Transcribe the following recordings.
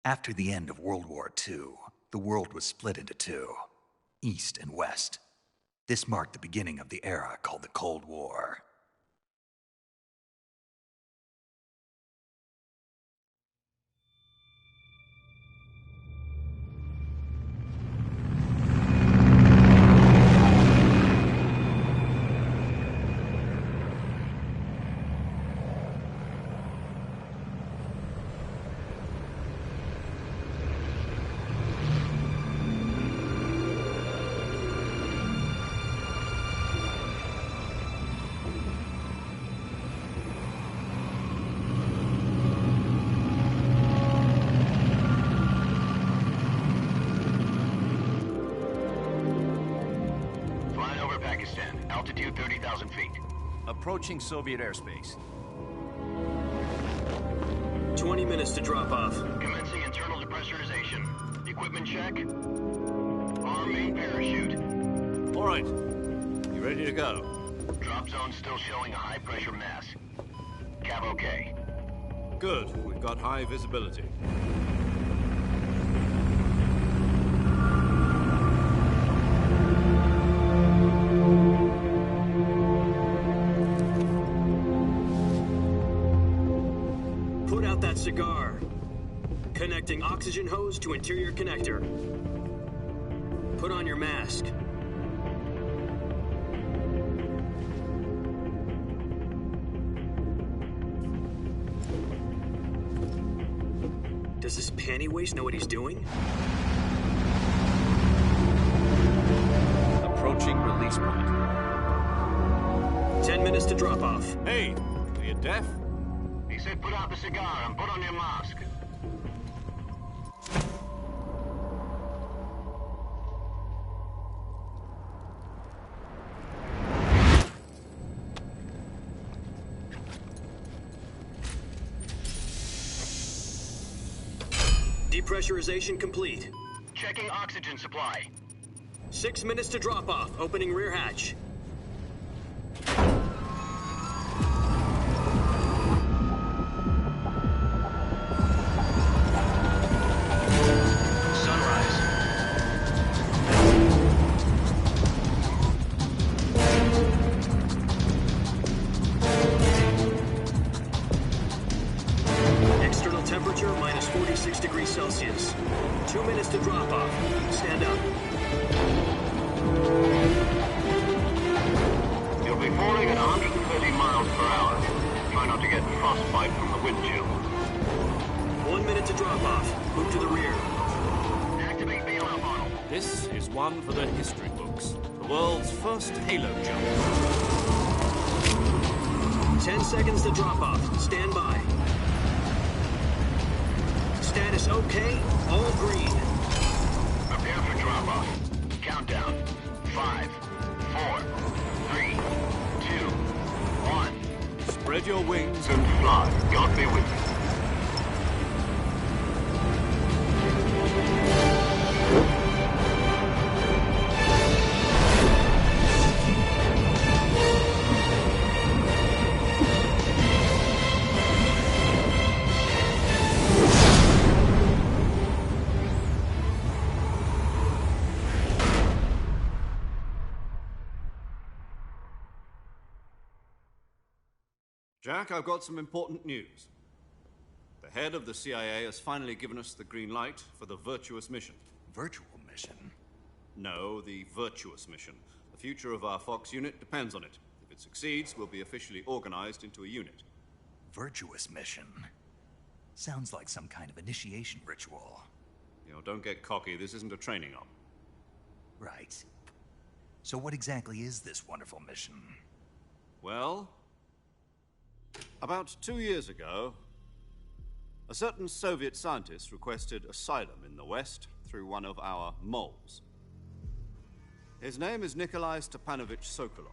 After the end of World War II, the world was split into two, East and West. This marked the beginning of the era called the Cold War. Altitude 30,000 feet. Approaching Soviet airspace. 20 minutes to drop off. Commencing internal depressurization. Equipment check. Arm main parachute. All right. You ready to go? Drop zone still showing a high pressure mass. Cav okay. Good. We've got high visibility. Put out that cigar. Connecting oxygen hose to interior connector. Put on your mask. Does this panty waste know what he's doing? Approaching release point. 10 minutes to drop off. Hey, are you deaf? He said put out the cigar and put on your mask. Depressurization complete. Checking oxygen supply. 6 minutes to drop off. Opening rear hatch. External temperature minus 46 degrees Celsius. 2 minutes to drop off. Stand up. You'll be falling at 130 miles per hour. Try not to get frostbite from the wind chill. 1 minute to drop off. Move to the rear. Activate bailout model. This is one for the history books. The world's first halo jump. 10 seconds to drop off. Stand by. Status okay. All green. Prepare for drop-off. Countdown. 5, 4, 3, 2, 1. Spread your wings And fly. God be with you. Jack, I've got some important news. The head of the CIA has finally given us the green light for the Virtuous mission. Virtual mission? No, the Virtuous mission. The future of our Fox unit depends on it. If it succeeds, we'll be officially organized into a unit. Virtuous mission? Sounds like some kind of initiation ritual. You know, don't get cocky. This isn't a training op. Right. So what exactly is this wonderful mission? Well, about 2 years ago, a certain Soviet scientist requested asylum in the West through one of our moles. His name is Nikolai Stepanovich Sokolov.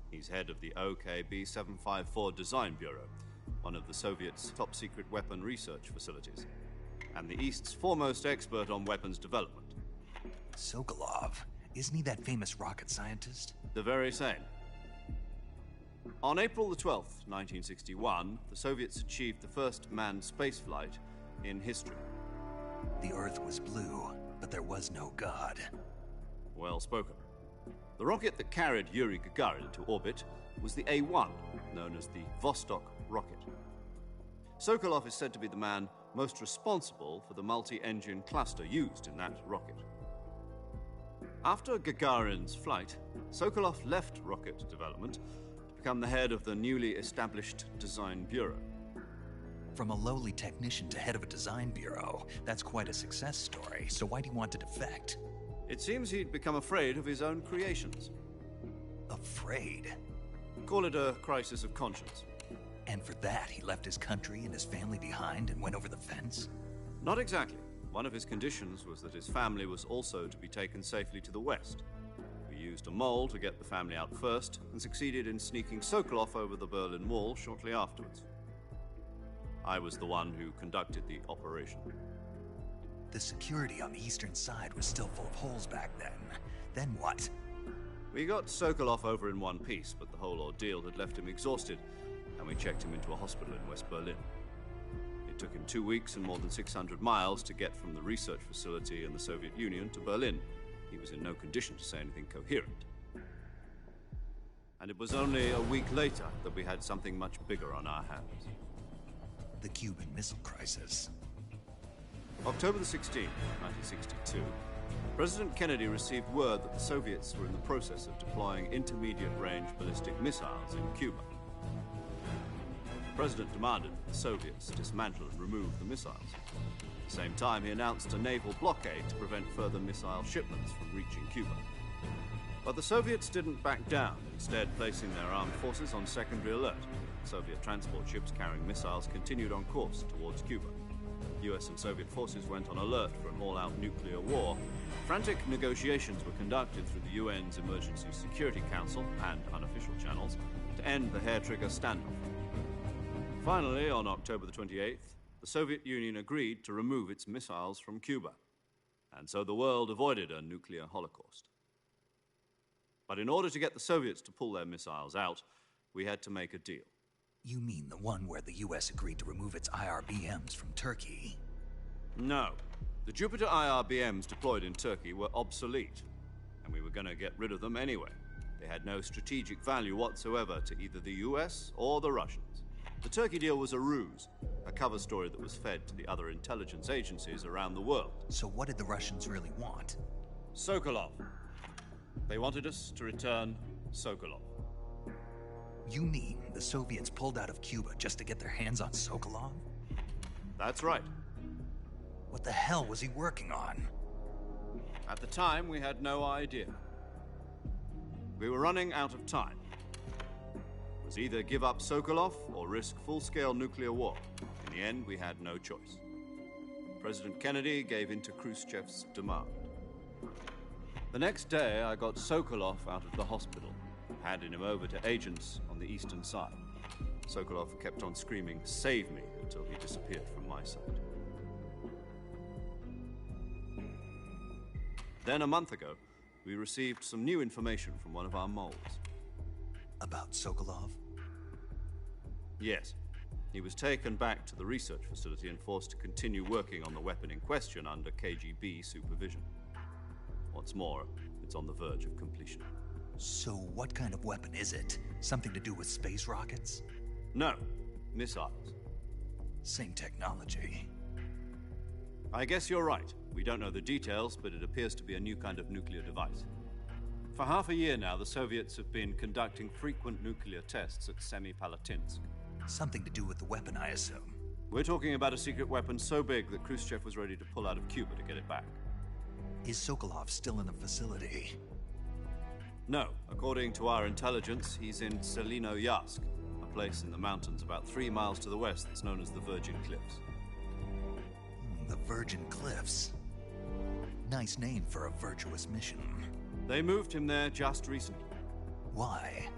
He's head of the OKB-754 Design Bureau, one of the Soviets' top-secret weapon research facilities, and the East's foremost expert on weapons development. Sokolov? Isn't he that famous rocket scientist? The very same. On April the 12th, 1961, the Soviets achieved the first manned spaceflight in history. The Earth was blue, but there was no God. Well spoken. The rocket that carried Yuri Gagarin into orbit was the A-1, known as the Vostok rocket. Sokolov is said to be the man most responsible for the multi-engine cluster used in that rocket. After Gagarin's flight, Sokolov left rocket development to become the head of the newly established Design Bureau. From a lowly technician to head of a design bureau, that's quite a success story, so why do you want to defect? It seems he'd become afraid of his own creations. Afraid? Call it a crisis of conscience. And for that, he left his country and his family behind and went over the fence? Not exactly. One of his conditions was that his family was also to be taken safely to the west. We used a mole to get the family out first and succeeded in sneaking Sokolov over the Berlin Wall shortly afterwards. I was the one who conducted the operation. The security on the eastern side was still full of holes back then. Then what? We got Sokolov over in one piece, but the whole ordeal had left him exhausted, and we checked him into a hospital in West Berlin. It took him 2 weeks and more than 600 miles to get from the research facility in the Soviet Union to Berlin. He was in no condition to say anything coherent. And it was only a week later that we had something much bigger on our hands. The Cuban Missile Crisis. October the 16th, 1962, President Kennedy received word that the Soviets were in the process of deploying intermediate-range ballistic missiles in Cuba. The President demanded that the Soviets dismantle and remove the missiles. At the same time, he announced a naval blockade to prevent further missile shipments from reaching Cuba. But the Soviets didn't back down, instead placing their armed forces on secondary alert. Soviet transport ships carrying missiles continued on course towards Cuba. US and Soviet forces went on alert for an all-out nuclear war. Frantic negotiations were conducted through the UN's Emergency Security Council and unofficial channels to end the hair-trigger standoff. Finally, on October the 28th, the Soviet Union agreed to remove its missiles from Cuba, and so the world avoided a nuclear holocaust. But in order to get the Soviets to pull their missiles out, we had to make a deal. You mean the one where the US agreed to remove its IRBMs from Turkey? No. The Jupiter IRBMs deployed in Turkey were obsolete, and we were going to get rid of them anyway. They had no strategic value whatsoever to either the US or the Russians. The Turkey deal was a ruse, a cover story that was fed to the other intelligence agencies around the world. So what did the Russians really want? Sokolov. They wanted us to return Sokolov. You mean the Soviets pulled out of Cuba just to get their hands on Sokolov? That's right. What the hell was he working on? At the time, we had no idea. We were running out of time. It was either give up Sokolov or risk full-scale nuclear war. In the end, we had no choice. President Kennedy gave in to Khrushchev's demand. The next day, I got Sokolov out of the hospital, handing him over to agents on the eastern side. Sokolov kept on screaming, "Save me," until he disappeared from my sight. Then a month ago, we received some new information from one of our moles. About Sokolov? Yes. He was taken back to the research facility and forced to continue working on the weapon in question under KGB supervision. What's more, it's on the verge of completion. So what kind of weapon is it? Something to do with space rockets? No, missiles. Same technology. I guess you're right. We don't know the details, but it appears to be a new kind of nuclear device. For half a year now, the Soviets have been conducting frequent nuclear tests at Semipalatinsk. Something to do with the weapon, I assume. We're talking about a secret weapon so big that Khrushchev was ready to pull out of Cuba to get it back. Is Sokolov still in the facility? No. According to our intelligence, he's in Selino-Yarsk, a place in the mountains about 3 miles to the west that's known as the Virgin Cliffs. The Virgin Cliffs. Nice name for a virtuous mission. They moved him there just recently. Why?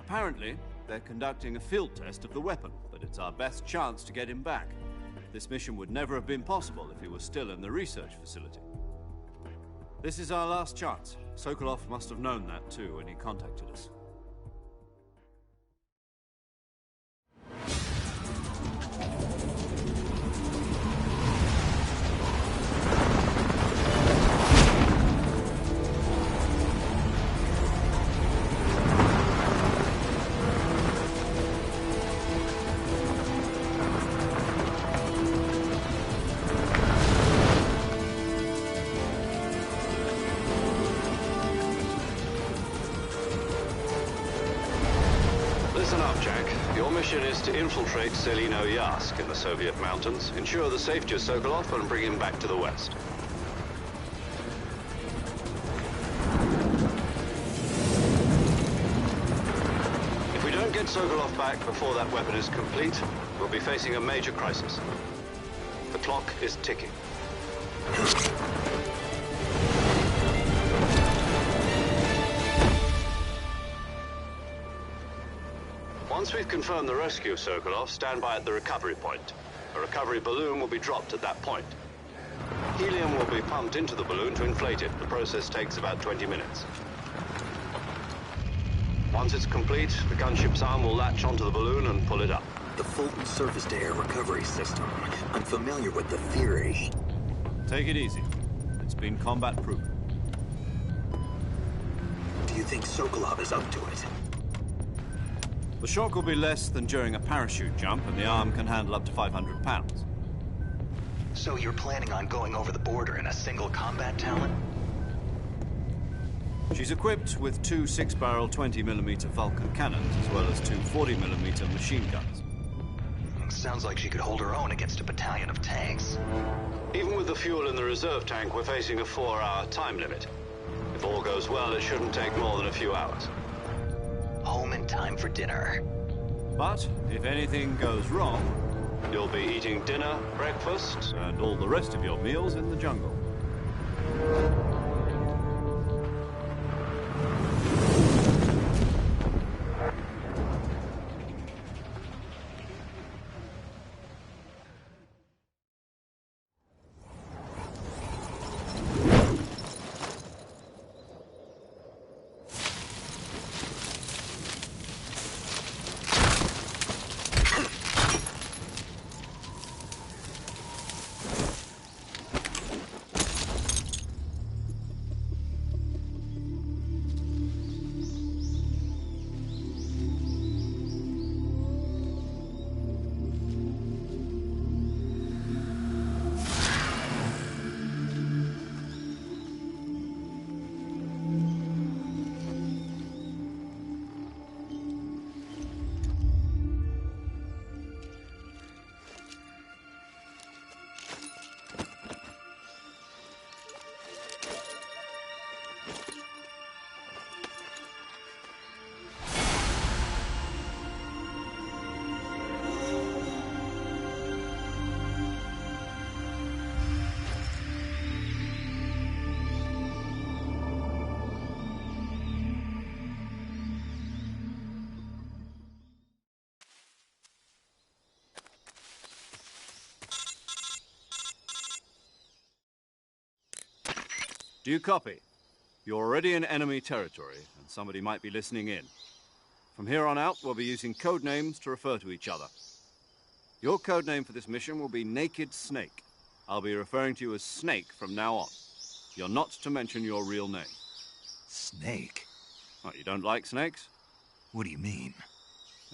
Apparently, they're conducting a field test of the weapon, but it's our best chance to get him back. This mission would never have been possible if he was still in the research facility. This is our last chance. Sokolov must have known that too when he contacted us. Jack. Your mission is to infiltrate Selino Yask in the Soviet mountains, ensure the safety of Sokolov, and bring him back to the West. If we don't get Sokolov back before that weapon is complete, we'll be facing a major crisis. The clock is ticking. Once we've confirmed the rescue of Sokolov, stand by at the recovery point. A recovery balloon will be dropped at that point. Helium will be pumped into the balloon to inflate it. The process takes about 20 minutes. Once it's complete, the gunship's arm will latch onto the balloon and pull it up. The Fulton surface-to-air recovery system. I'm familiar with the theory. Take it easy. It's been combat-proven. Do you think Sokolov is up to it? The shock will be less than during a parachute jump, and the arm can handle up to 500 pounds. So you're planning on going over the border in a single combat talon? She's equipped with two 6-barrel 20mm Vulcan cannons, as well as two 40mm machine guns. Sounds like she could hold her own against a battalion of tanks. Even with the fuel in the reserve tank, we're facing a 4-hour time limit. If all goes well, it shouldn't take more than a few hours. Home in time for dinner. But if anything goes wrong, you'll be eating dinner, breakfast, and all the rest of your meals in the jungle. Do you copy? You're already in enemy territory, and somebody might be listening in. From here on out, we'll be using code names to refer to each other. Your code name for this mission will be Naked Snake. I'll be referring to you as Snake from now on. You're not to mention your real name. Snake? What, you don't like snakes? What do you mean?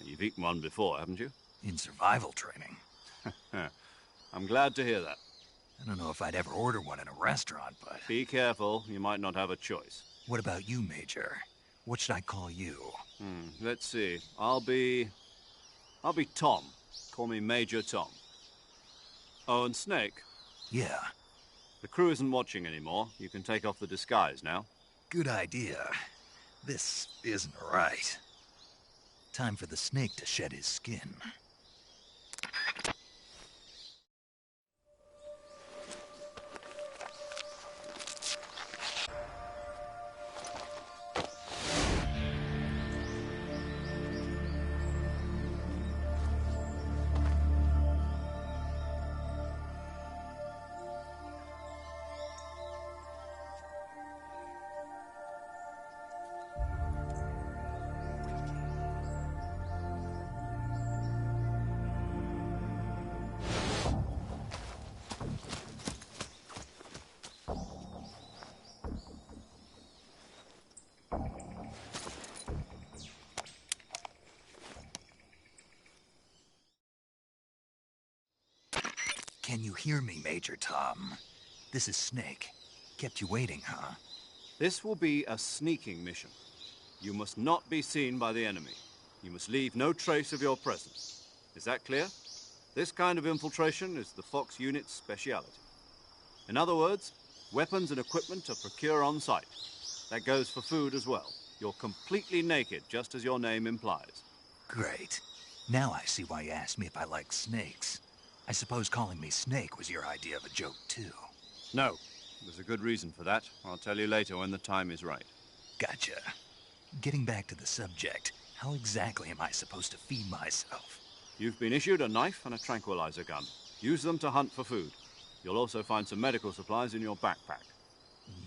You've eaten one before, haven't you? In survival training. I'm glad to hear that. I don't know if I'd ever order one in a restaurant, but... Be careful, you might not have a choice. What about you, Major? What should I call you? Let's see. I'll be Tom. Call me Major Tom. Oh, and Snake? Yeah. The crew isn't watching anymore. You can take off the disguise now. Good idea. This isn't right. Time for the snake to shed his skin. Can you hear me, Major Tom? This is Snake. Kept you waiting, huh? This will be a sneaking mission. You must not be seen by the enemy. You must leave no trace of your presence. Is that clear? This kind of infiltration is the Fox unit's speciality. In other words, weapons and equipment are procured on site. That goes for food as well. You're completely naked, just as your name implies. Great. Now I see why you asked me if I like snakes. I suppose calling me Snake was your idea of a joke, too. No, there's a good reason for that. I'll tell you later when the time is right. Gotcha. Getting back to the subject, how exactly am I supposed to feed myself? You've been issued a knife and a tranquilizer gun. Use them to hunt for food. You'll also find some medical supplies in your backpack.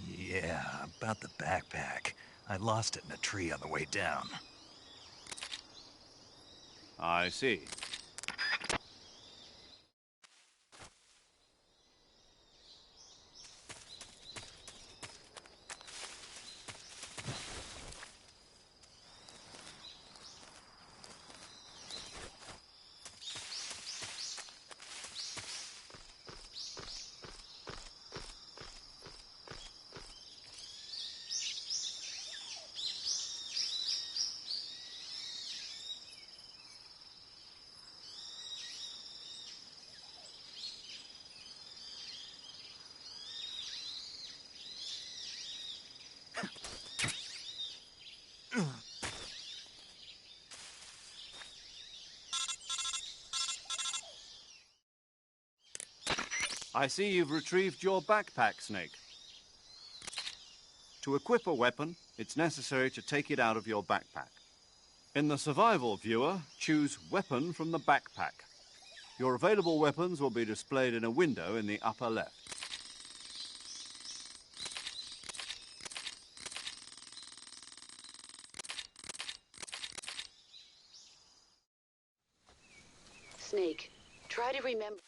Yeah, about the backpack. I lost it in a tree on the way down. I see. I see you've retrieved your backpack, Snake. To equip a weapon, it's necessary to take it out of your backpack. In the survival viewer, choose Weapon from the backpack. Your available weapons will be displayed in a window in the upper left. Snake, try to remember.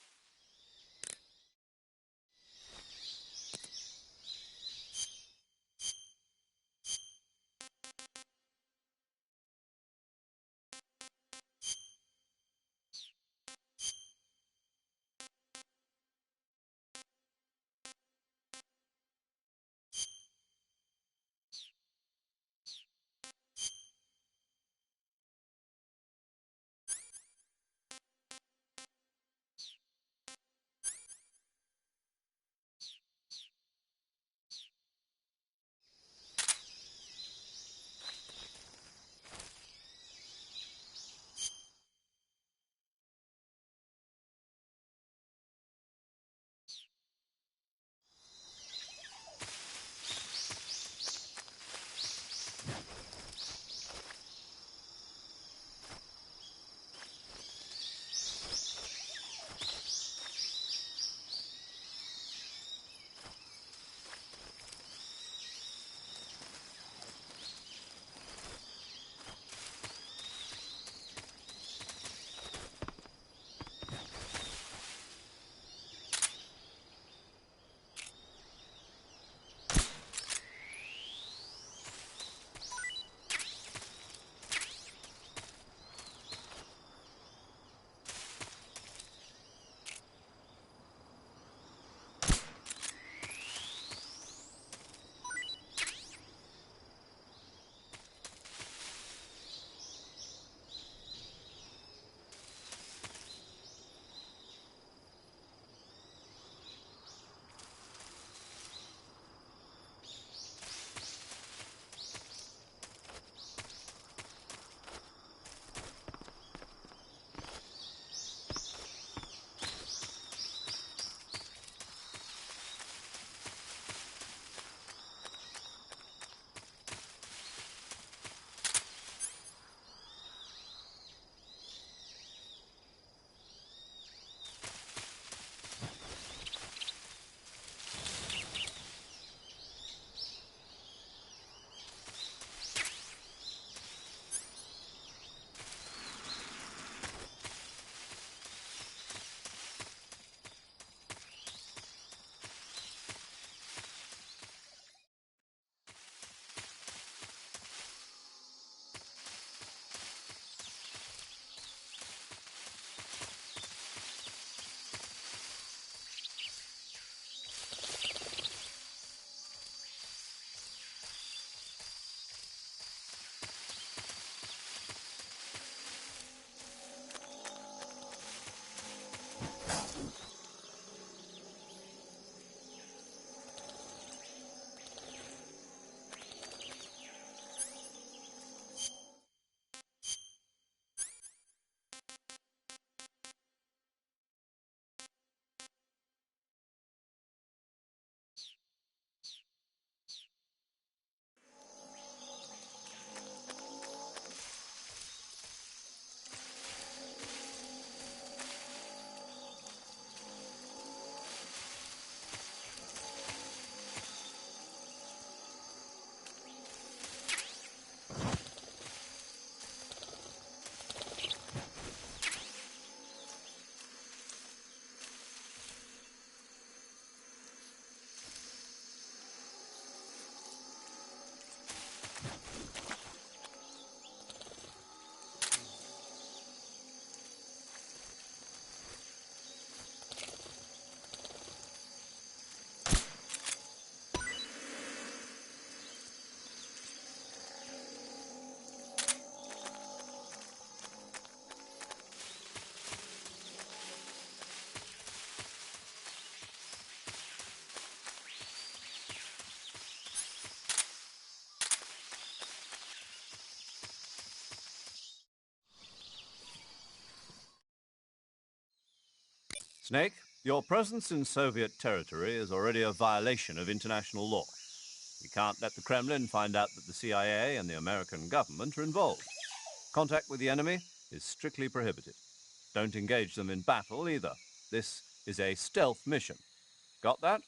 Snake, your presence in Soviet territory is already a violation of international law. We can't let the Kremlin find out that the CIA and the American government are involved. Contact with the enemy is strictly prohibited. Don't engage them in battle either. This is a stealth mission. Got that?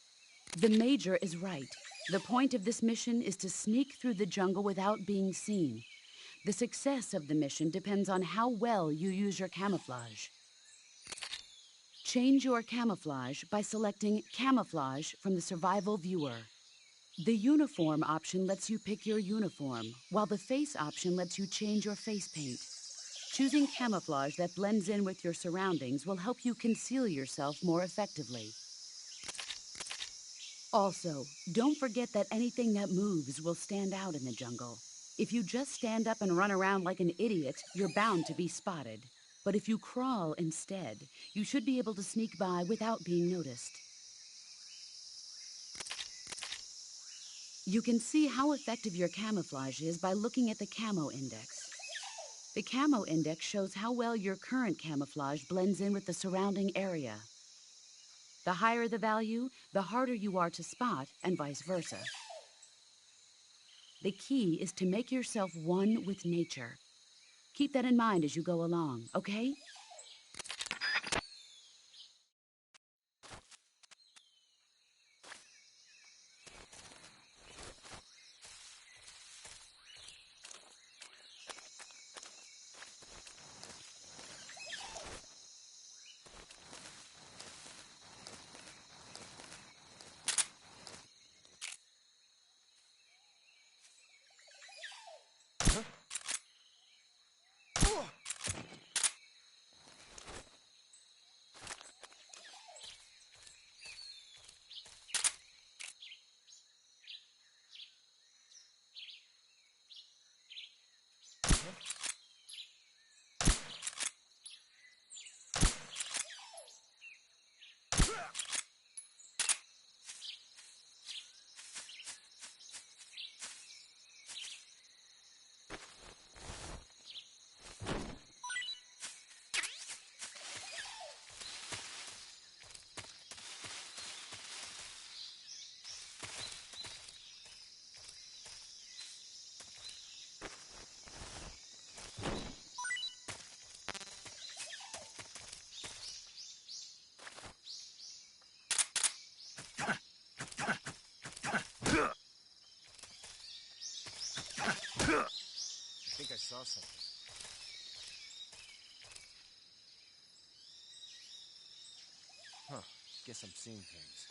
The Major is right. The point of this mission is to sneak through the jungle without being seen. The success of the mission depends on how well you use your camouflage. Change your camouflage by selecting Camouflage from the Survival Viewer. The Uniform option lets you pick your uniform, while the Face option lets you change your face paint. Choosing camouflage that blends in with your surroundings will help you conceal yourself more effectively. Also, don't forget that anything that moves will stand out in the jungle. If you just stand up and run around like an idiot, you're bound to be spotted. But if you crawl instead, you should be able to sneak by without being noticed. You can see how effective your camouflage is by looking at the Camo Index. The Camo Index shows how well your current camouflage blends in with the surrounding area. The higher the value, the harder you are to spot, and vice versa. The key is to make yourself one with nature. Keep that in mind as you go along, okay? I think I saw something. Huh. Guess I'm seeing things.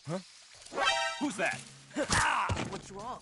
Huh? Who's that? What's wrong?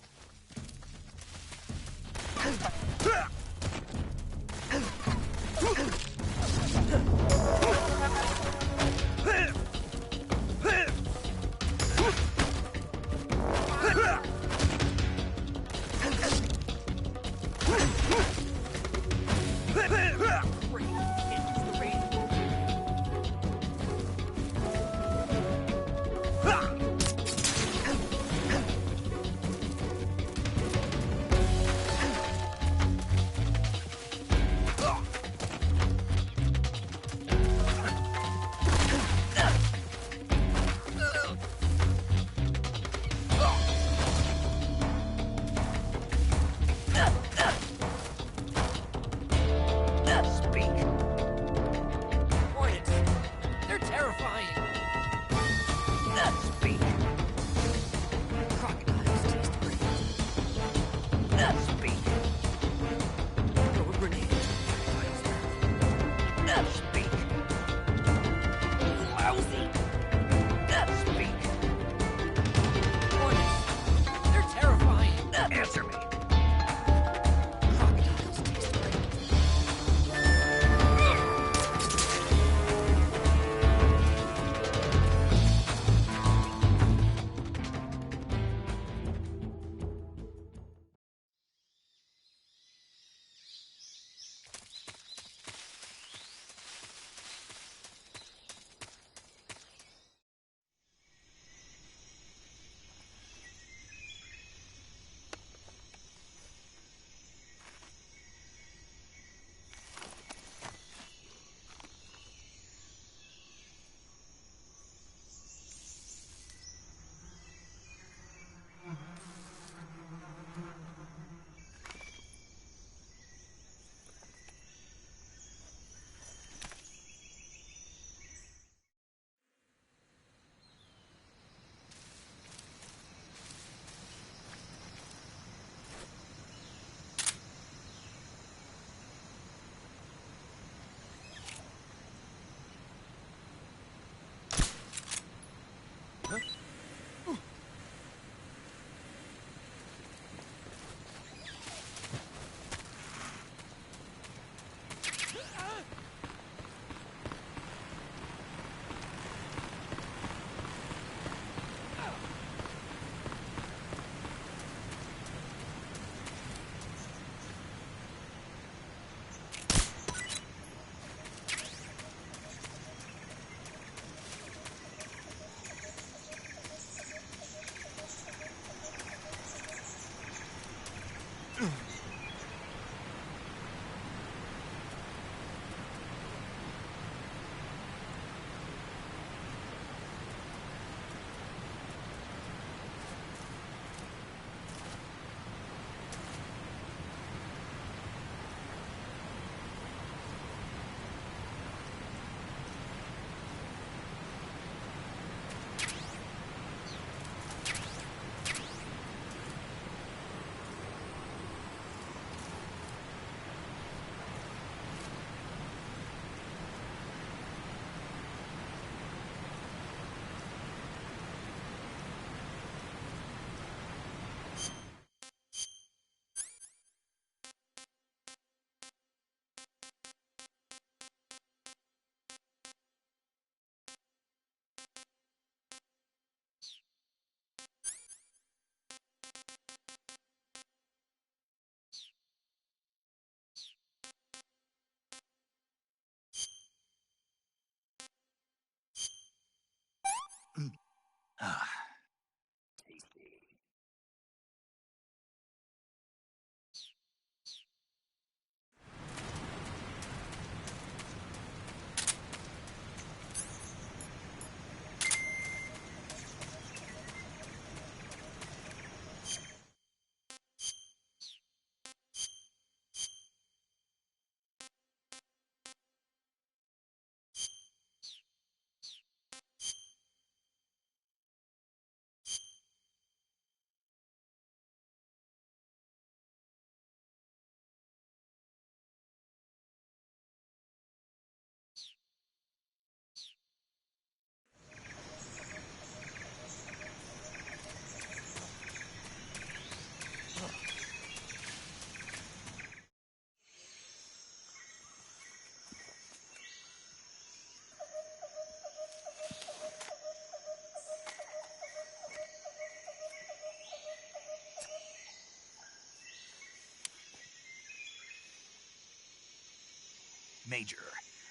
Major,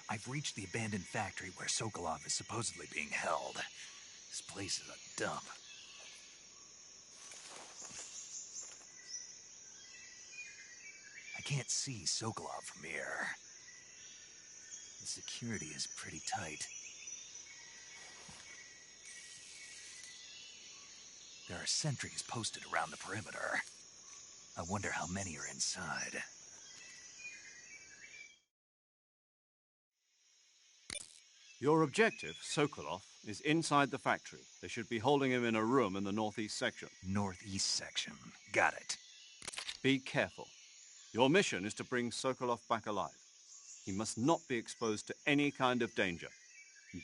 I've reached the abandoned factory where Sokolov is supposedly being held. This place is a dump. I can't see Sokolov from here. The security is pretty tight. There are sentries posted around the perimeter. I wonder how many are inside. Your objective, Sokolov, is inside the factory. They should be holding him in a room in the northeast section. Northeast section. Got it. Be careful. Your mission is to bring Sokolov back alive. He must not be exposed to any kind of danger.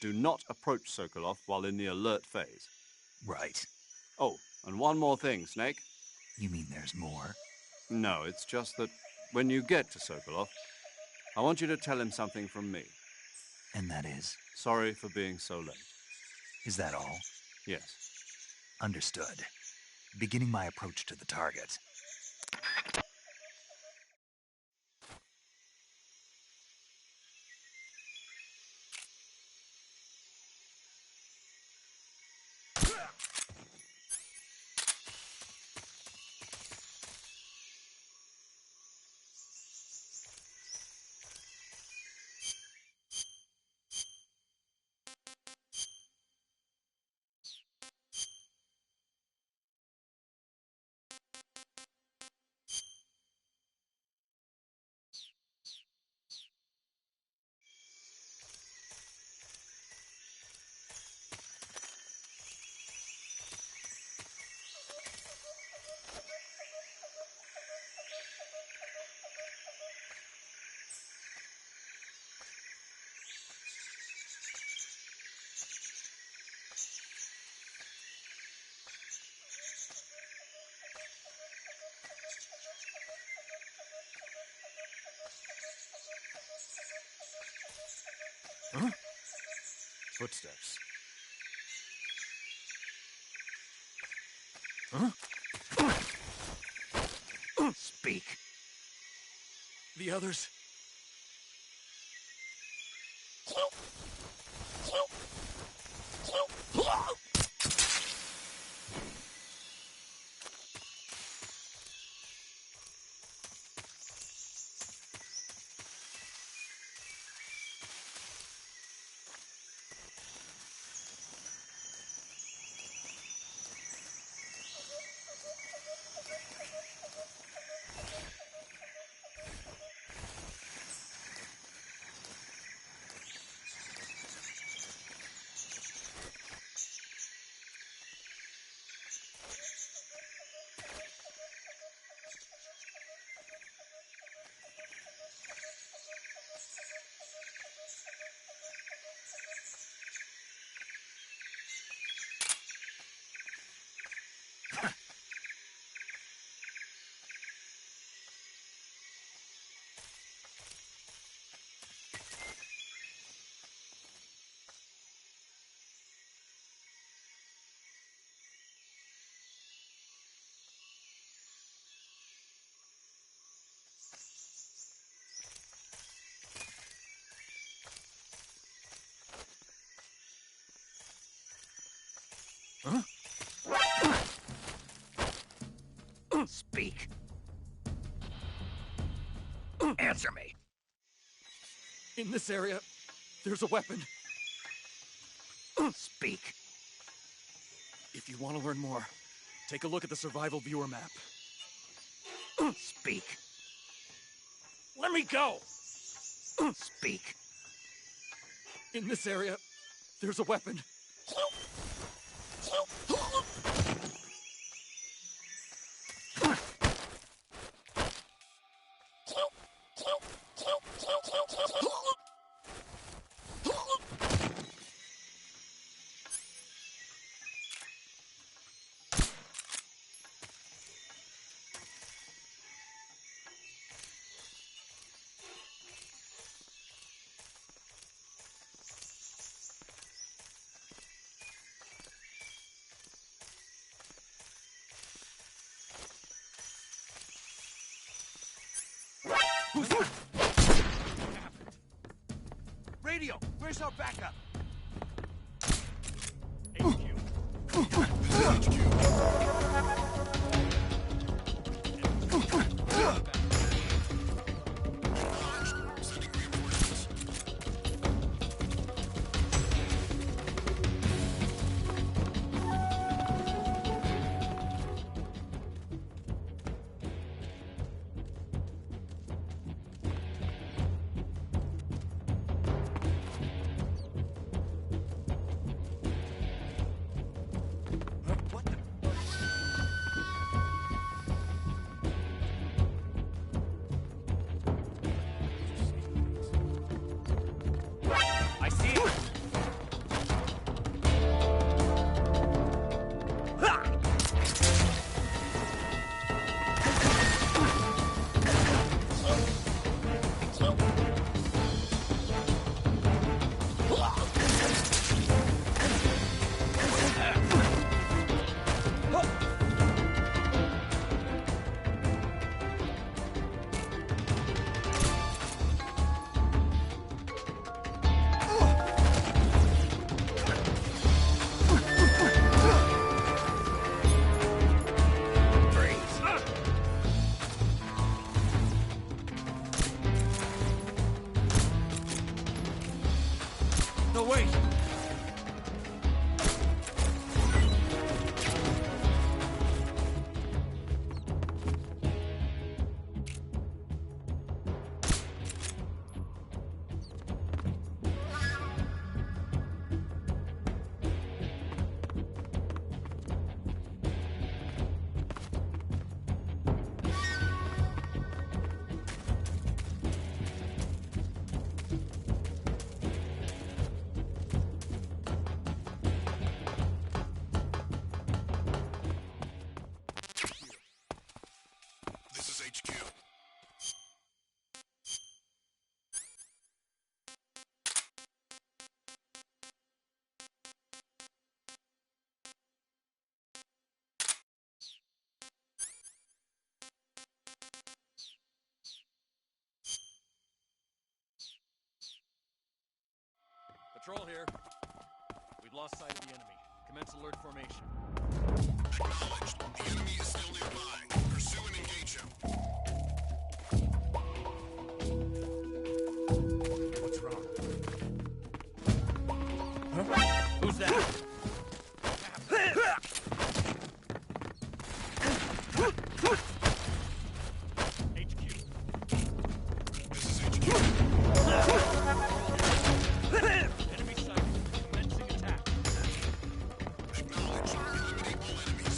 Do not approach Sokolov while in the alert phase. Right. Oh, and one more thing, Snake. You mean there's more? No, it's just that when you get to Sokolov, I want you to tell him something from me. And that is? Sorry for being so late. Is that all? Yes. Understood. Beginning my approach to the target. Huh? Footsteps. Huh? Speak. The others. Huh? Speak. Answer me. In this area, there's a weapon. Speak. If you want to learn more, take a look at the survival viewer map. Speak. Let me go! Speak. In this area, there's a weapon. Where's our backup? HQ. I see it. No, wait! This is HQ. Patrol here. We've lost sight of the enemy. Commence alert formation. Acknowledged. The enemy is still nearby. Pursue and engage him. What's wrong? Huh? Who's that? HQ. This is HQ. Enemy sighted. Commencing attack. Acknowledged. Eliminate all enemies.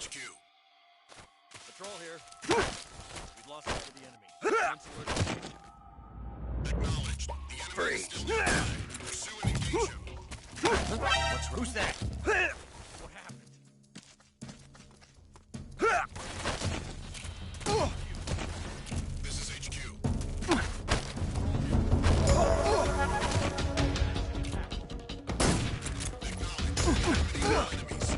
HQ. Patrol here. We've lost sight of the enemy. Acknowledged. The enemy is still nearby. Pursue and engage him. What's who's that? What happened? This is HQ. Acknowledged. Enemies.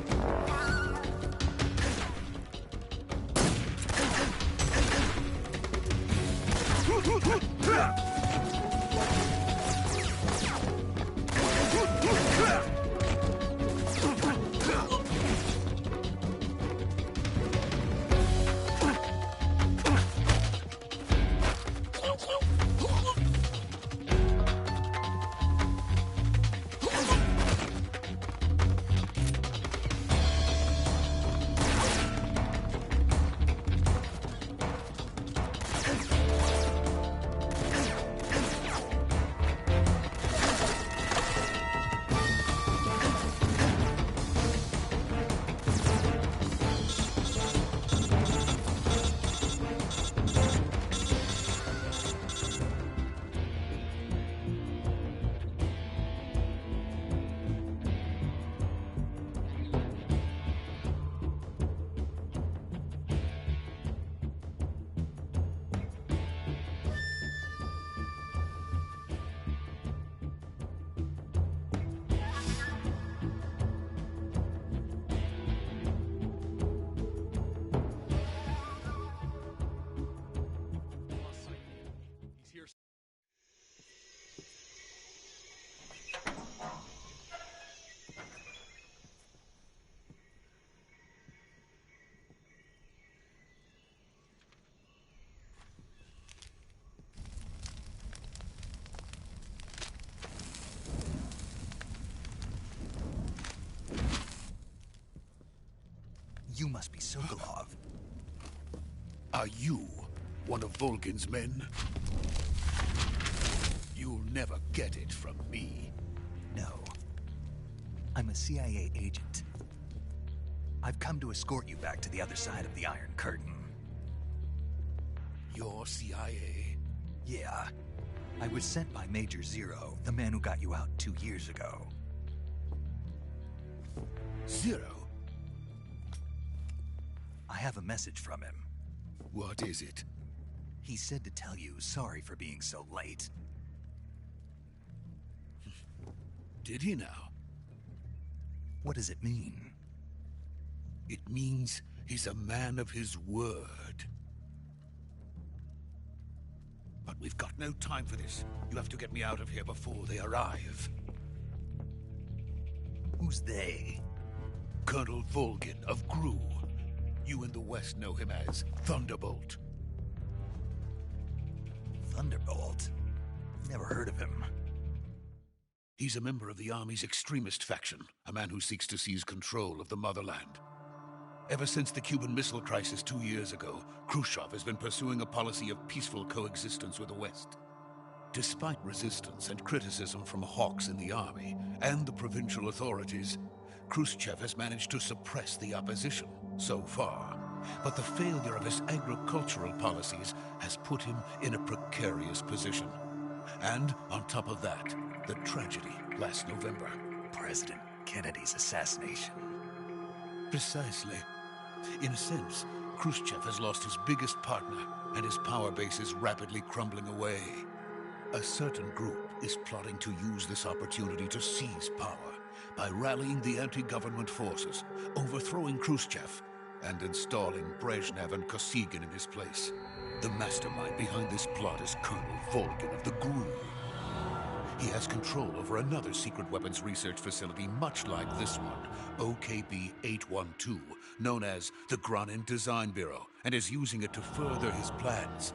Lost sight of the enemy. He's here. You must be Sokolov. Are you one of Volgin's men? You'll never get it from me. No. I'm a CIA agent. I've come to escort you back to the other side of the Iron Curtain. You're CIA? Yeah. I was sent by Major Zero, the man who got you out 2 years ago. Zero? I have a message from him. What is it? He said to tell you sorry for being so late. Did he now? What does it mean? It means he's a man of his word. But we've got no time for this. You have to get me out of here before they arrive. Who's they? Colonel Volgin of GRU. You in the West know him as Thunderbolt. Thunderbolt? Never heard of him. He's a member of the Army's extremist faction, a man who seeks to seize control of the motherland. Ever since the Cuban Missile Crisis 2 years ago, Khrushchev has been pursuing a policy of peaceful coexistence with the West. Despite resistance and criticism from hawks in the army and the provincial authorities, Khrushchev has managed to suppress the opposition so far. But the failure of his agricultural policies has put him in a precarious position. And on top of that, the tragedy last November. President Kennedy's assassination. Precisely. In a sense, Khrushchev has lost his biggest partner, and his power base is rapidly crumbling away. A certain group is plotting to use this opportunity to seize power by rallying the anti-government forces, overthrowing Khrushchev, and installing Brezhnev and Kosygin in his place. The mastermind behind this plot is Colonel Volgin of the GRU. He has control over another secret weapons research facility much like this one, OKB-812, known as the Granin Design Bureau, and is using it to further his plans.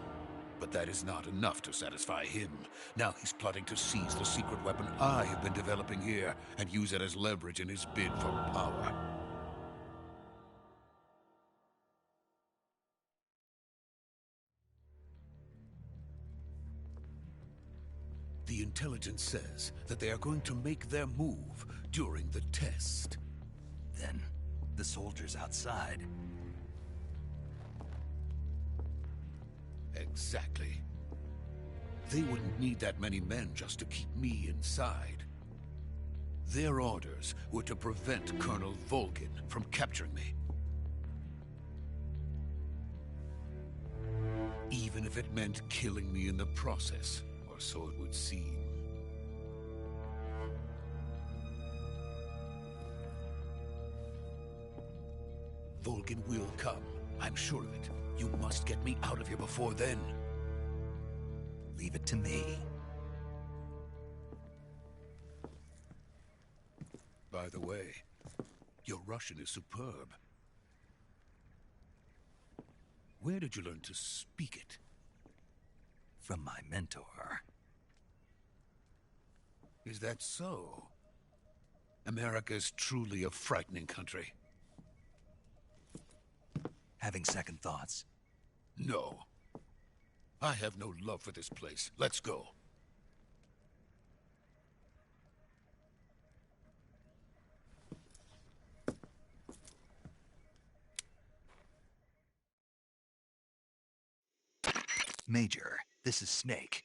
But that is not enough to satisfy him. Now he's plotting to seize the secret weapon I have been developing here and use it as leverage in his bid for power. The intelligence says that they are going to make their move during the test. Then, The soldiers outside. Exactly. They wouldn't need that many men just to keep me inside. Their orders were to prevent Colonel Volgin from capturing me. Even if it meant killing me in the process, or so it would seem. Volgin will come. I'm sure of it. You must get me out of here before then. Leave it to me. By the way, your Russian is superb. Where did you learn to speak it? From my mentor. Is that so? America is truly a frightening country. Having second thoughts? No. I have no love for this place. Let's go. Major, this is Snake.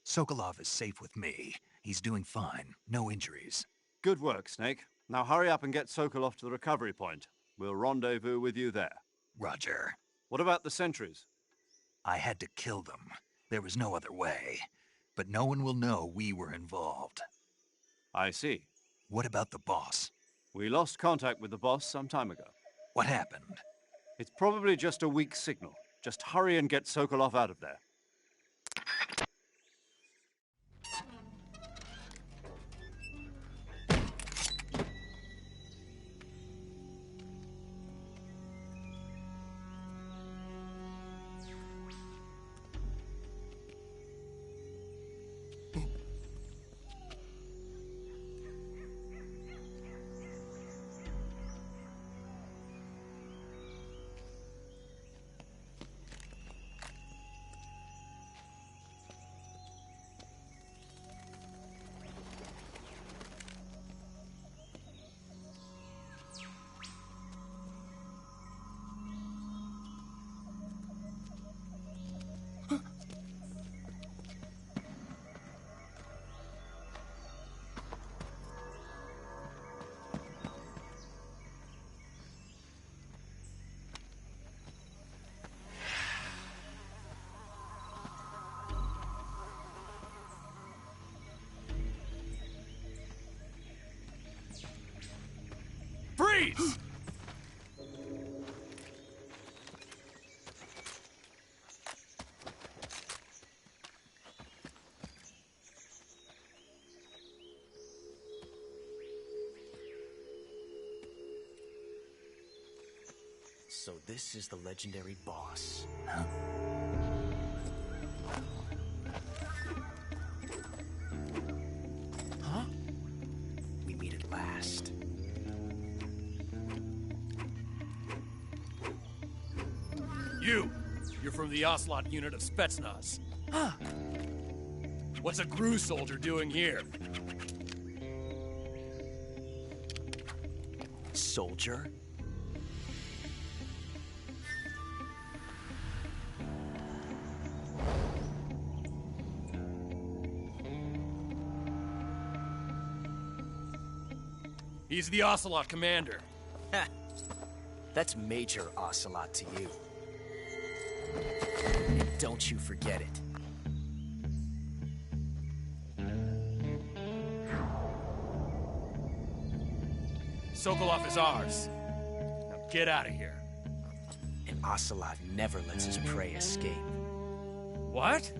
Sokolov is safe with me. He's doing fine. No injuries. Good work, Snake. Now hurry up and get Sokolov to the recovery point. We'll rendezvous with you there. Roger. What about the sentries? I had to kill them. There was no other way. But no one will know we were involved. I see. What about the boss? We lost contact with the boss some time ago. What happened? It's probably just a weak signal. Just hurry and get Sokolov out of there. Freeze! So this is the legendary boss. Huh? We meet at last. You're from the Ocelot unit of Spetsnaz. Huh. What's a GRU soldier doing here? Soldier? He's the Ocelot commander. Ha! That's Major Ocelot to you. And don't you forget it. Sokolov is ours. Now get out of here. And Ocelot never lets his prey escape. What?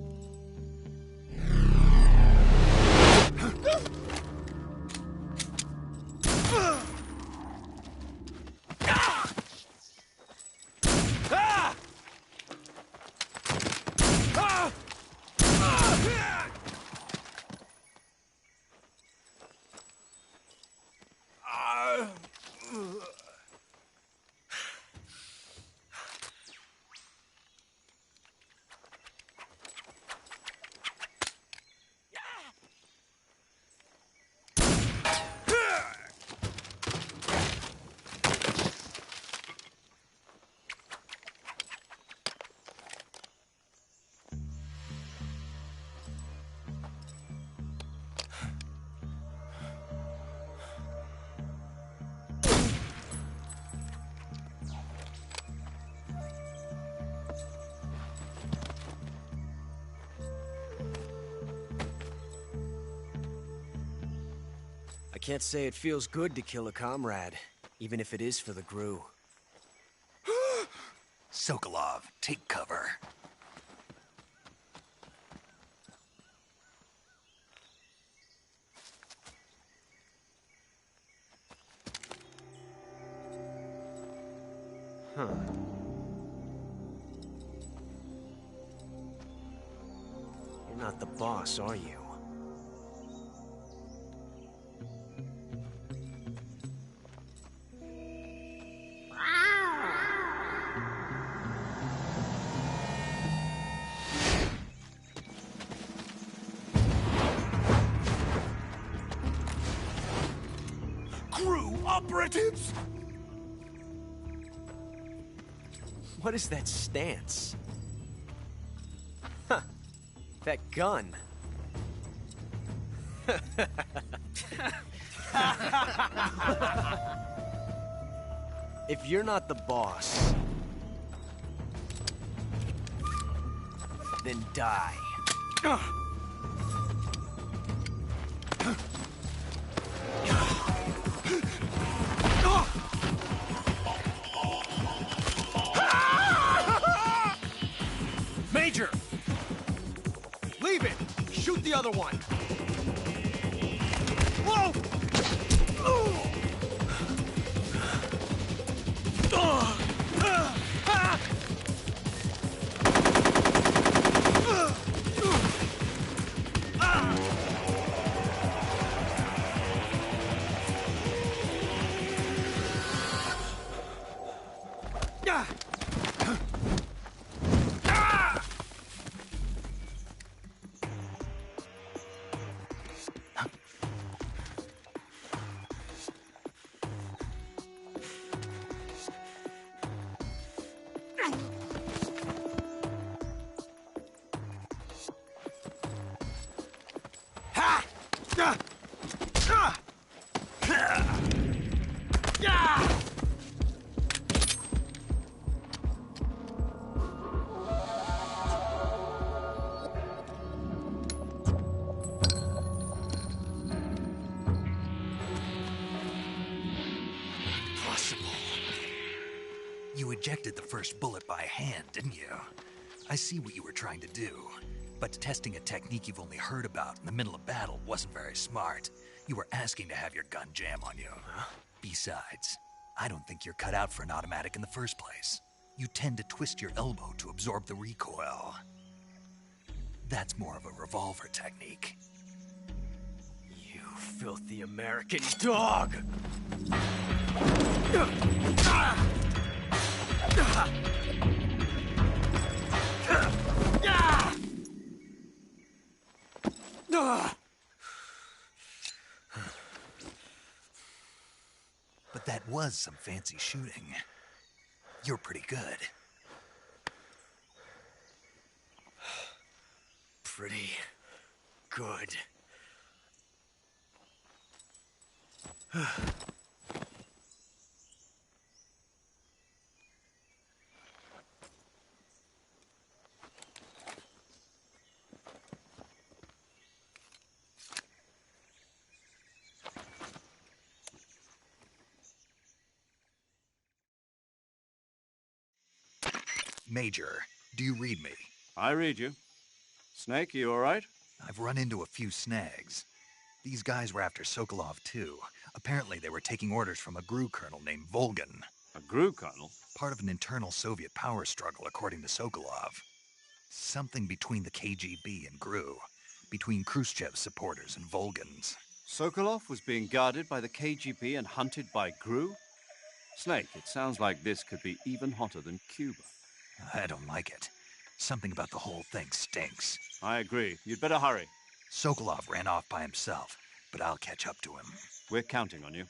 can't say it feels good to kill a comrade, even if it is for the Gru. Sokolov, take cover. Huh. You're not the boss, are you? Gru operatives! What is that stance? Huh. That gun. If you're not the boss, then die. Major! Leave it! Shoot the other one! Whoa! You ejected the first bullet by hand, didn't you? I see what you were trying to do. But testing a technique you've only heard about in the middle of battle wasn't very smart. You were asking to have your gun jam on you. Besides, I don't think you're cut out for an automatic in the first place. You tend to twist your elbow to absorb the recoil. That's more of a revolver technique. You filthy American dog! But that was some fancy shooting. You're pretty good. Pretty good. Major, do you read me? I read you. Snake, you all right? I've run into a few snags. These guys were after Sokolov too. Apparently they were taking orders from a GRU colonel named Volgin. A GRU colonel? Part of an internal Soviet power struggle, according to Sokolov. Something between the KGB and GRU. Between Khrushchev's supporters and Volgin's. Sokolov was being guarded by the KGB and hunted by GRU? Snake, it sounds like this could be even hotter than Cuba. I don't like it. Something about the whole thing stinks. I agree. You'd better hurry. Sokolov ran off by himself, but I'll catch up to him. We're counting on you.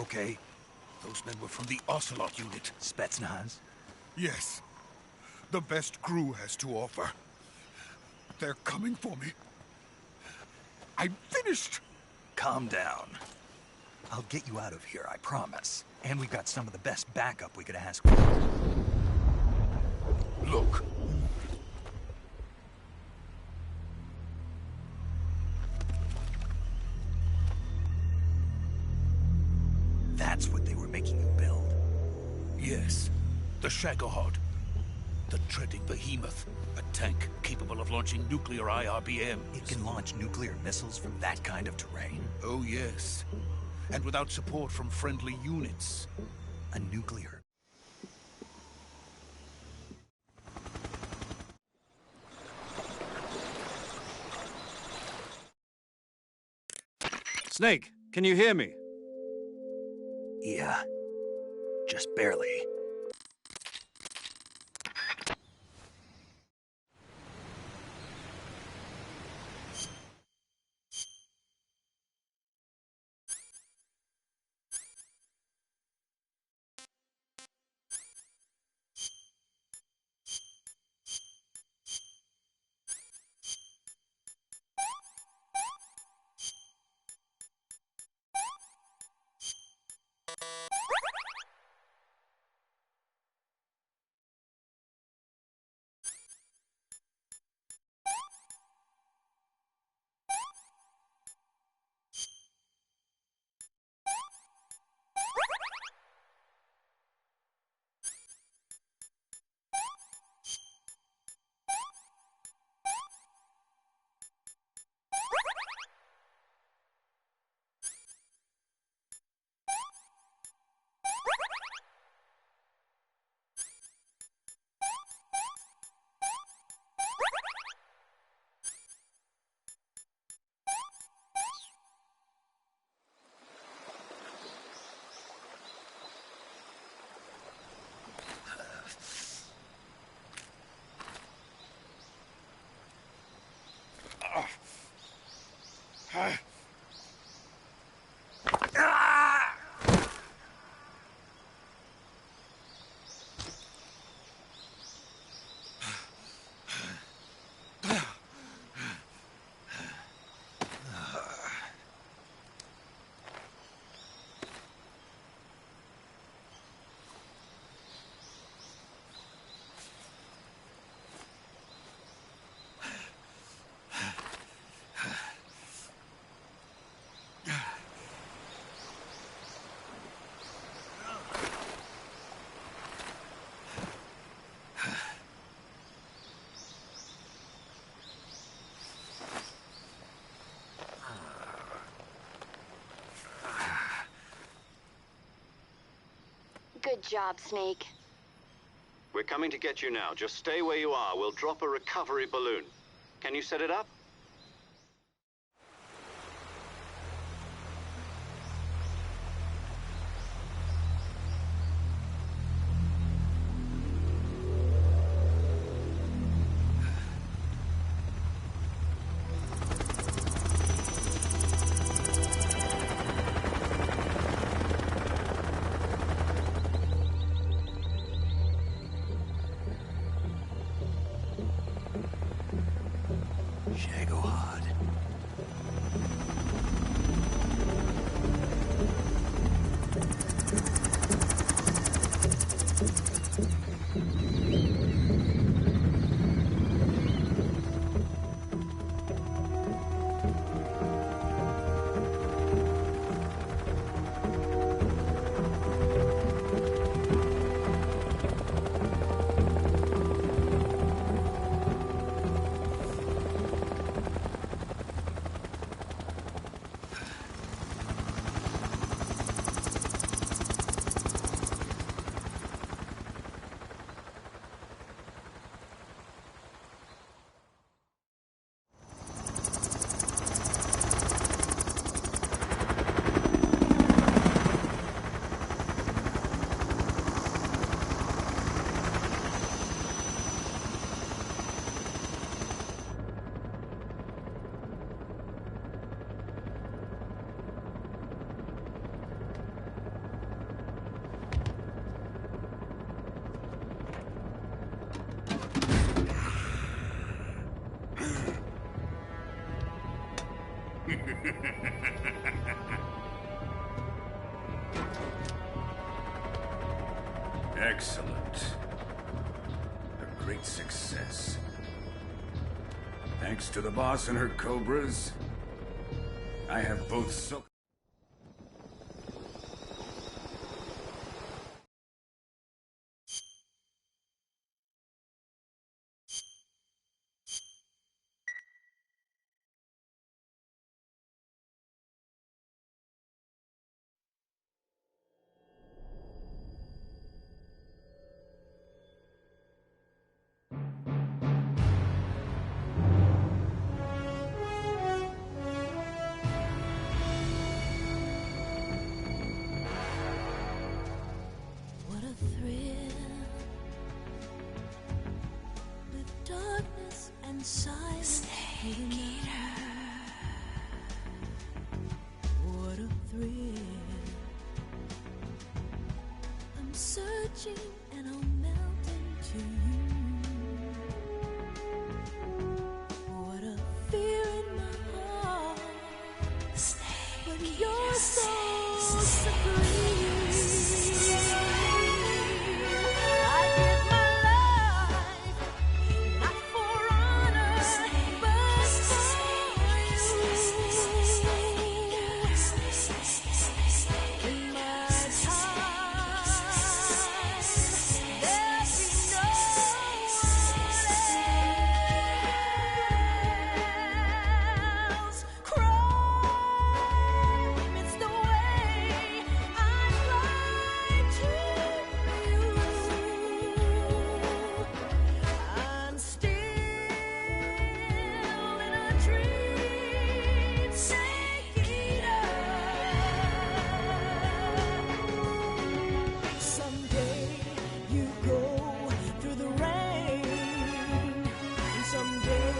okay? Those men were from the Ocelot unit. Spetsnaz? Yes. The best Gru has to offer. They're coming for me. I'm finished! Calm down. I'll get you out of here, I promise. And we've got some of the best backup we could ask for. Look. That's what they were making you build. Yes. The Shagohod. The treading behemoth. A tank capable of launching nuclear IRBMs. It can launch nuclear missiles from that kind of terrain? Oh, yes. And without support from friendly units. A nuclear... Snake, can you hear me? Yeah. Just barely. Good job, Snake. We're coming to get you now. Just stay where you are. We'll drop a recovery balloon. Can you set it up? Shagohod. Excellent. A great success. Thanks to the boss and her cobras, I have both Sok. What a thrill with darkness and silence. Snake Eater. What a thrill. I'm searching and I'll melt into you. What a fear in my heart. When you're so supreme. I give my life, not for honor, but for you. In my time, there'll be no one else. Crime, it's the way I lie to you. I'm still in a dream, Snake Eater. Someday you go through the rain, and someday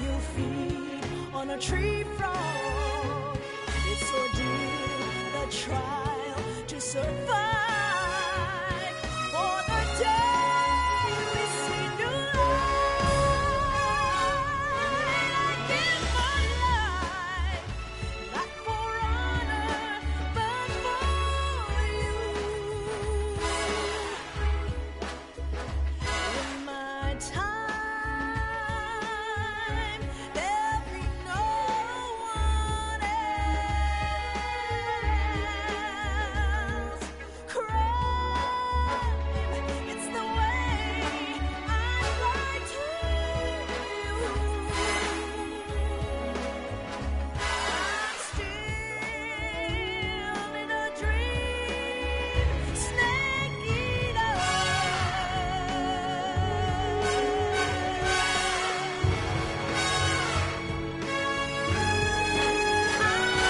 you'll feed on a tree frog. It's ordeal, the trial to survive for the day we see new light. I give my life, not for honor, but for you. In my time, there'll be no one else. Crime, it's the way I lie to you. I'm still in a dream, Snake Eater.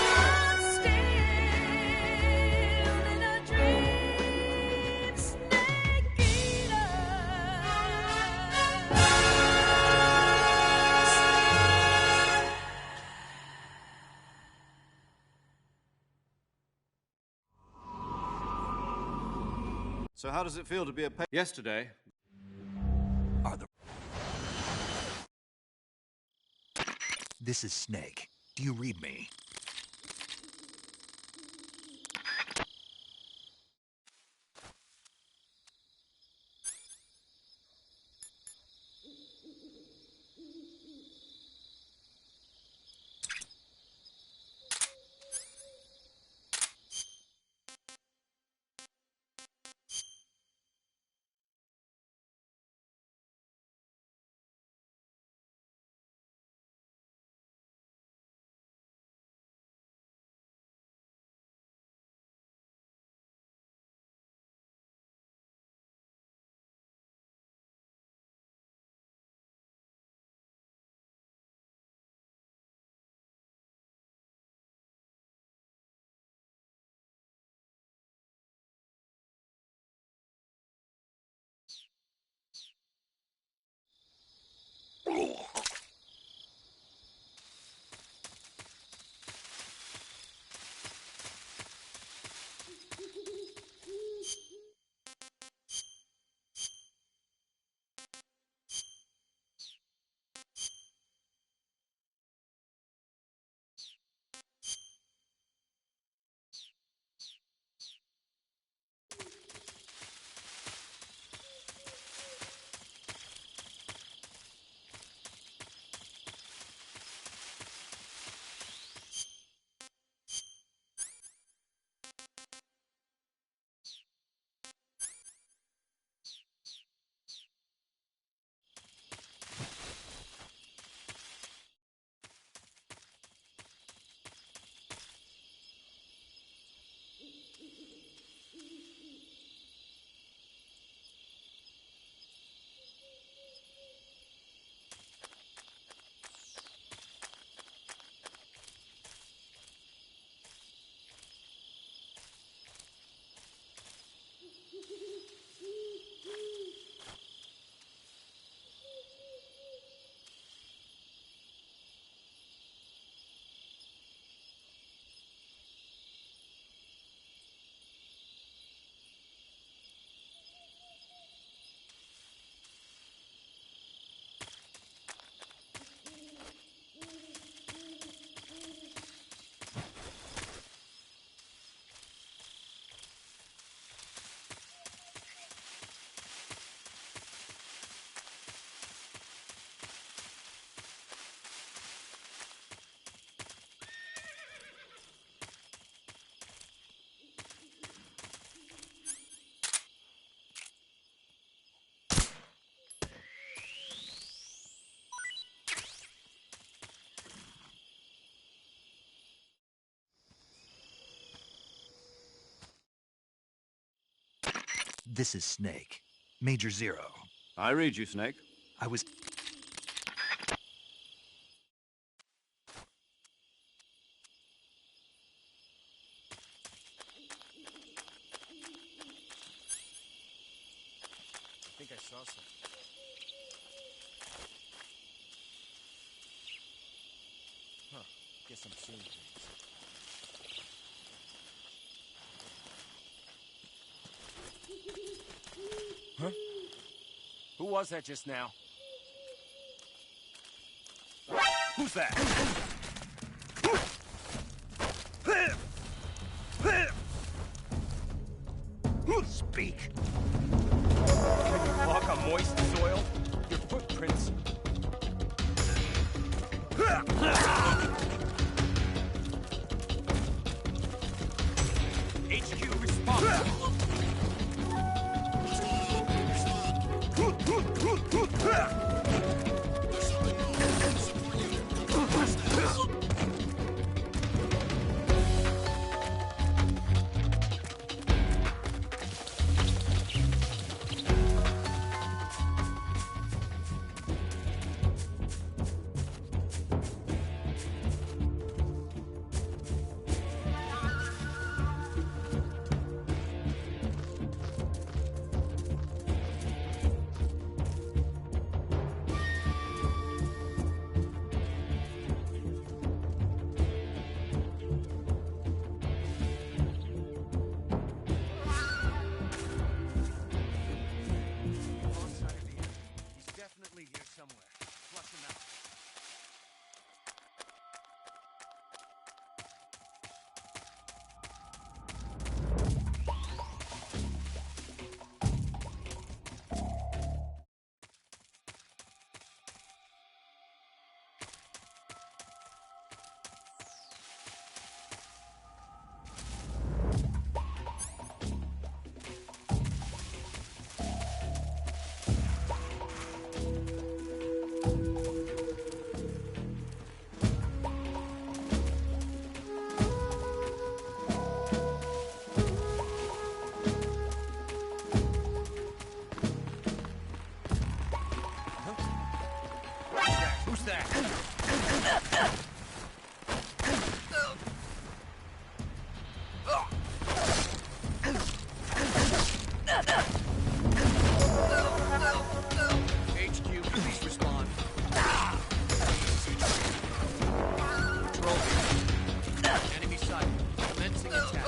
I'm still in a dream, Snake Eater. So how does it feel to be a Yesterday, Are the... This is Snake. Do you read me? This is Snake. Major Zero. I read you, Snake. I was... I think I saw something. Huh. Guess I'm seeing things. Huh? Who was that just now? Who's that? Speak. Can you walk on moist soil? Your footprints. HQ response. He's definitely here somewhere. Flush him out. Who's that? HQ, please respond. Patrol. Enemy sight. Commencing attack.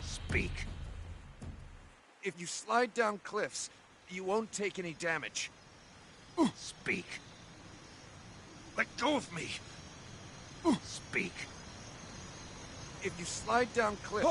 Speak. If you slide down cliffs, you won't take any damage. Speak. Let go of me. Speak. If you slide down cliffs...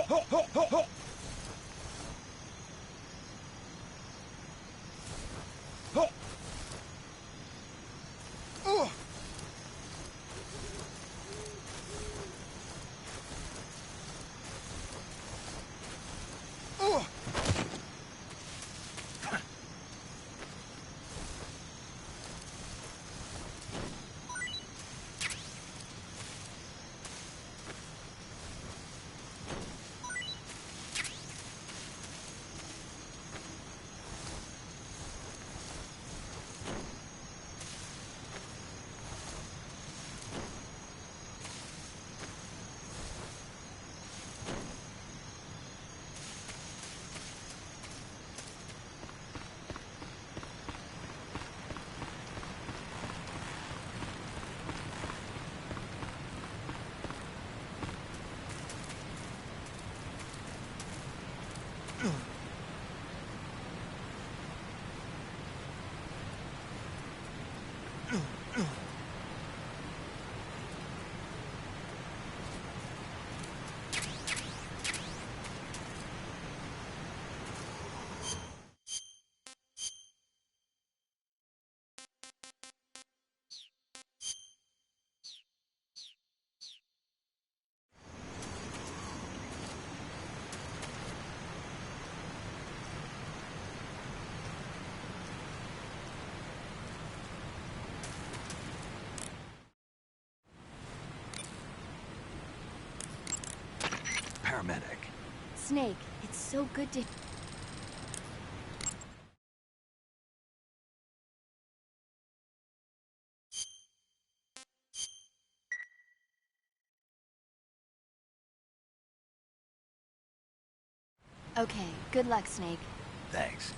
Snake, it's so good to... Okay, good luck, Snake. Thanks.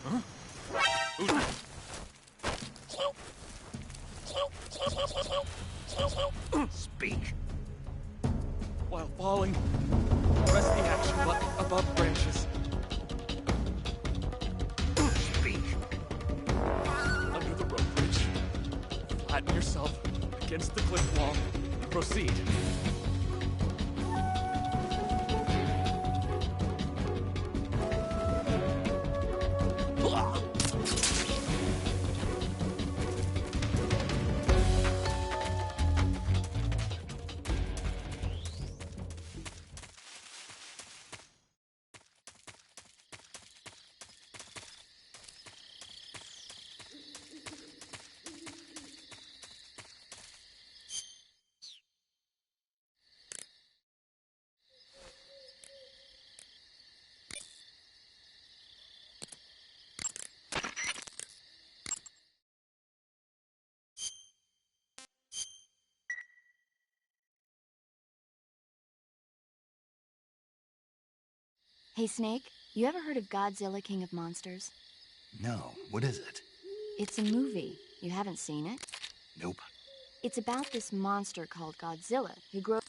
Huh? Speak. While falling, press the action button above branches. Speak. Under the rope bridge. Flatten yourself against the cliff wall and proceed. Hey, Snake, you ever heard of Godzilla King of Monsters? No, what is it? It's a movie. You haven't seen it? Nope. It's about this monster called Godzilla who grows